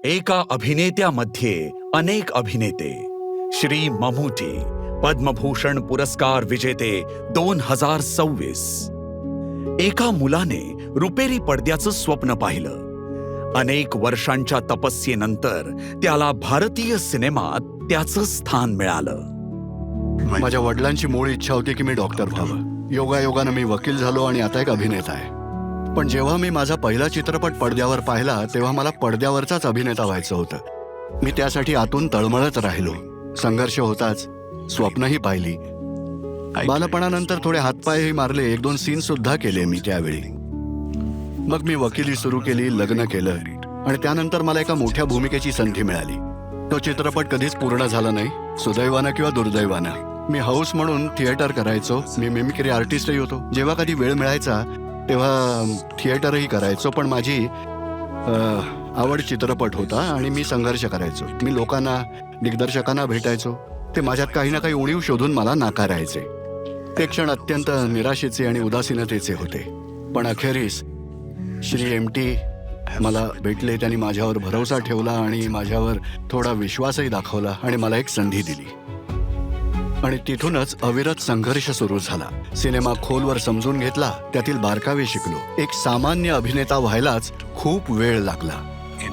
एका अभिनेत्यामध्ये अनेक अभिनेते. श्री ममूटी, पद्मभूषण पुरस्कार विजेते 2026. एका मुलाने रुपेरी पडद्याचं स्वप्न पाहिलं. अनेक वर्षांच्या तपस्येनंतर त्याला भारतीय सिनेमात त्याचं स्थान मिळालं. माझ्या वडिलांची मूळ इच्छा होती की मी डॉक्टर व्हावं. योगायोगानं मी वकील झालो आणि आता एक अभिनेता आहे. पण जेव्हा मी माझा पहिला चित्रपट पडद्यावर पाहिला तेव्हा मला पडद्यावरचाच अभिनेता व्हायचं होतं. मी त्यासाठी आतून तळमळत राहिलो. संघर्ष होताच, स्वप्नही पाहिली. बालपणानंतर थोडे हातपायही मारले, 1-2 सीन सुद्धा केले मी त्यावेळी. मग मी वकिली सुरू केली, लग्न केलं आणि त्यानंतर मला एका मोठ्या भूमिकेची संधी मिळाली. तो चित्रपट कधीच पूर्ण झाला नाही, सुदैवानं किंवा दुर्दैवानं. मी हाऊस म्हणून थिएटर करायचो. मी मिमिक्री आर्टिस्टही होतो. जेव्हा कधी वेळ मिळायचा तेव्हा थिएटरही करायचो. पण माझी आवड चित्रपट होता आणि मी संघर्ष करायचो. मी लोकांना, दिग्दर्शकांना भेटायचो. ते माझ्यात काही ना काही उणीव शोधून मला नाकारायचे. ते क्षण अत्यंत निराशेचे आणि उदासीनतेचे होते. पण अखेरीस श्री एमटी मला भेटले. त्यांनी माझ्यावर भरोसा ठेवला आणि माझ्यावर थोडा विश्वासही दाखवला आणि मला एक संधी दिली. आणि तिथूनच अविरत संघर्ष सुरू झाला. सिनेमा खोलवर समजून घेतला, त्यातील बारकावे शिकलो. एक सामान्य अभिनेता व्हायलाच खूप वेळ लागला,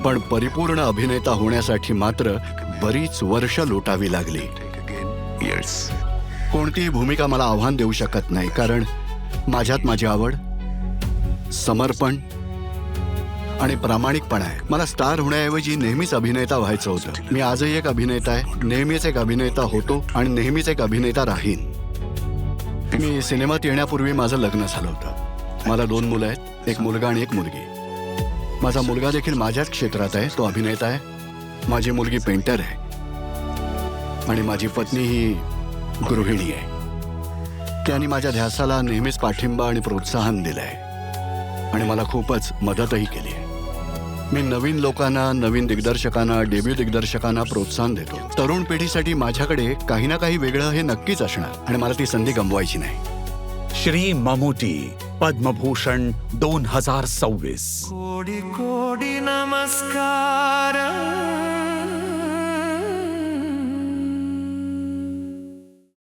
पण परिपूर्ण अभिनेता होण्यासाठी मात्र बरीच वर्ष लोटावी लागली. कोणतीही भूमिका मला आव्हान देऊ शकत नाही, कारण माझ्यात माझी आवड, समर्पण आणि प्रामाणिकपणा आहे. मला स्टार होण्याऐवजी नेहमीच अभिनेता व्हायचं होतं. मी आजही एक अभिनेता आहे, नेहमीच एक अभिनेता होतो आणि नेहमीच एक अभिनेता राहीन. मी सिनेमात येण्यापूर्वी माझं लग्न झालं होतं. मला 2 मुलं आहेत, एक मुलगा आणि एक मुलगी. माझा मुलगा देखील माझ्याच क्षेत्रात आहे, तो अभिनेता आहे. माझी मुलगी पेंटर आहे आणि माझी पत्नी ही गृहिणी आहे. त्यांनी माझ्या ध्यासाला नेहमीच पाठिंबा आणि प्रोत्साहन दिलंय आणि मला खूपच मदतही केली आहे. मी नवीन लोकांना, नवीन दिग्दर्शकांना, डेब्यू दिग्दर्शकांना प्रोत्साहन देतो. तरुण पिढीसाठी माझ्याकडे काही ना काही वेगळं हे नक्कीच असणार आणि मला ती संधी गमवायची नाही. श्री ममूटी, पद्मभूषण 2026. कोडी कोडी नमस्कार.